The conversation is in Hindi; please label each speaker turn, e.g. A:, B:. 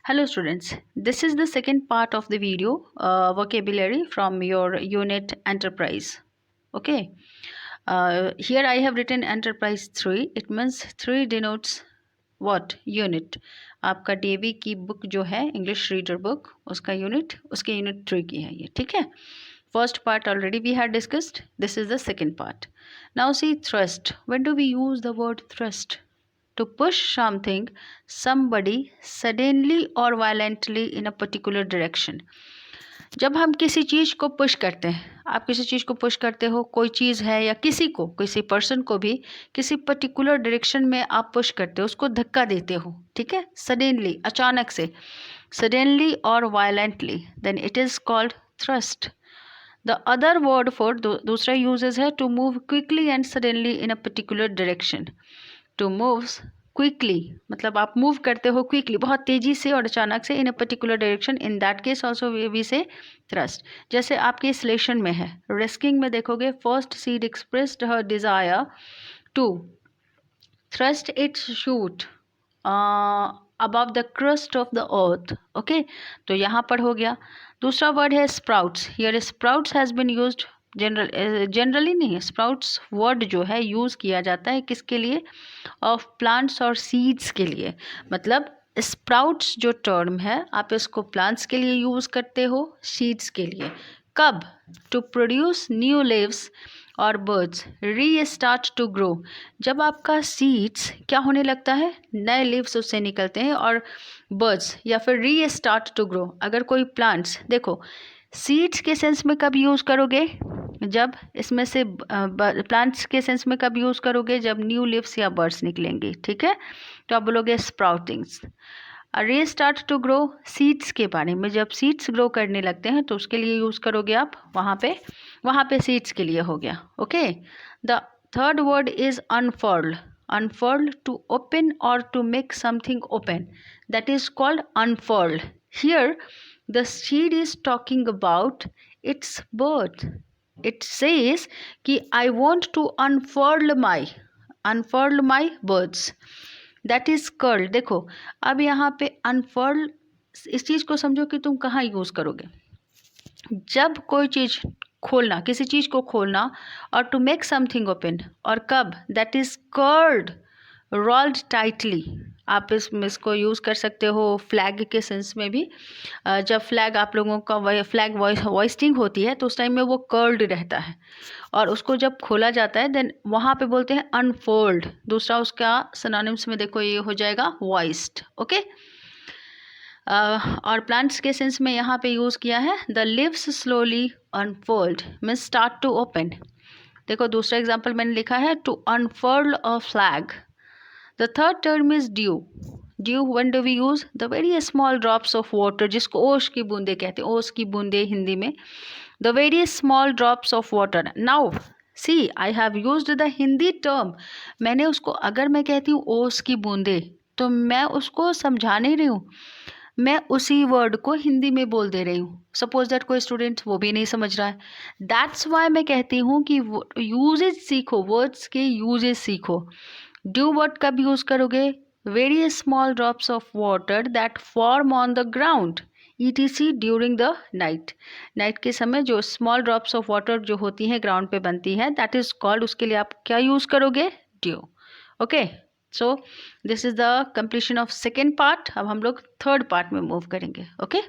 A: Hello students, this is the second part of the video vocabulary from your unit enterprise. Okay, here I have written enterprise 3. It means 3 denotes what? Unit. आपका DAV की बुक जो है इंग्लिश रीडर बुक उसका यूनिट 3 की है ये, ठीक है. First part already we had discussed. This is the second part. Now see thrust. When do we use the word thrust? To push something, somebody, suddenly or violently in a particular direction. जब हम किसी चीज़ को पुश करते हैं, आप किसी चीज़ को पुश करते हो, कोई चीज़ है या किसी पर्सन को भी किसी पर्टिकुलर डायरेक्शन में आप पुश करते हो, उसको धक्का देते हो, ठीक है, सडनली, अचानक से, सडनली और violently, then it is called thrust. The other word for दूसरा यूजेज है to move quickly and suddenly in a particular direction. To moves quickly मतलब आप मूव करते हो क्विकली, बहुत तेज़ी से और अचानक से, in a particular direction. In that case also we say thrust. जैसे आपके इस लेशन में है, रेस्किंग में देखोगे, first seed expressed her desire to thrust its shoot above the crust of the earth. Okay, तो यहाँ पर हो गया. दूसरा वर्ड है sprouts. Here sprouts has been used generally नहीं, स्प्राउट्स वर्ड जो है यूज़ किया जाता है किसके लिए? ऑफ प्लांट्स और सीड्स के लिए. मतलब स्प्राउट्स जो टर्म है आप इसको प्लांट्स के लिए यूज़ करते हो, सीड्स के लिए. कब? टू प्रोड्यूस न्यू लीव्स और बर्ड्स, रीस्टार्ट टू ग्रो. जब आपका सीड्स क्या होने लगता है, नए लीव्स उससे निकलते हैं, और बर्ड्स या फिर रीस्टार्ट टू ग्रो. अगर कोई प्लांट्स, देखो सीड्स के सेंस में कब यूज़ करोगे? जब इसमें से प्लांट्स के सेंस में कब यूज़ करोगे? जब न्यू लीव्स या बर्ड्स निकलेंगे, ठीक है. तो आप बोलोगे स्प्राउटिंग्स. रीस्टार्ट टू ग्रो सीड्स के बारे में, जब सीड्स ग्रो करने लगते हैं तो उसके लिए यूज़ करोगे आप. वहाँ पे सीड्स के लिए हो गया. Okay. The third word is unfurl. Unfurl to open और to make something open, that is called unfurl. Here the seed is talking about its birth. It says कि I want to unfurl my birds. That is curl. देखो अब यहाँ पे unfurl, इस चीज़ को समझो कि तुम कहाँ यूज़ करोगे. जब कोई चीज़ खोलना, किसी चीज़ को खोलना, और to make something open, और कब? That is curled, rolled tightly. आप इसको यूज़ कर सकते हो फ्लैग के सेंस में भी. जब फ्लैग आप लोगों का फ्लैग वॉइस्टिंग होती है तो उस टाइम में वो कर्ल्ड रहता है, और उसको जब खोला जाता है देन वहाँ पे बोलते हैं अनफोल्ड. दूसरा उसका सिनोनिम्स में देखो ये हो जाएगा वॉइस्ड. ओके. और प्लांट्स के सेंस में यहाँ पे यूज़ किया है the leaves slowly unfold means start to open. देखो दूसरा एग्जाम्पल मैंने लिखा है to unfurl a flag. The third term is dew. Dew, when do we use? The very small drops of water, जिसको ओस की बूंदे कहते हैं, ओस की बूंदे हिंदी में. The very small drops of water. Now, see, I have used the Hindi term. मैंने उसको, अगर मैं कहती हूँ ओस की बूंदे, तो मैं उसको समझा नहीं रही हूँ, मैं उसी वर्ड को हिंदी में बोल दे रही हूँ. सपोज दैट कोई स्टूडेंट वो भी नहीं समझ रहा है. दैट्स वाई मैं कहती हूँ कि यूजेज सीखो, वर्ड्स के यूजेज सीखो. ड्यू वर्ड कब यूज़ करोगे? Very small drops of water that form on the ground ETC during the night. Night के समय जो स्मॉल ड्रॉप्स ऑफ वाटर जो होती हैं ग्राउंड पे बनती हैं, दैट इज़ कॉल्ड, उसके लिए आप क्या यूज़ करोगे? Due. Okay. So this is the completion of second part. अब हम लोग थर्ड पार्ट में मूव करेंगे. ओके.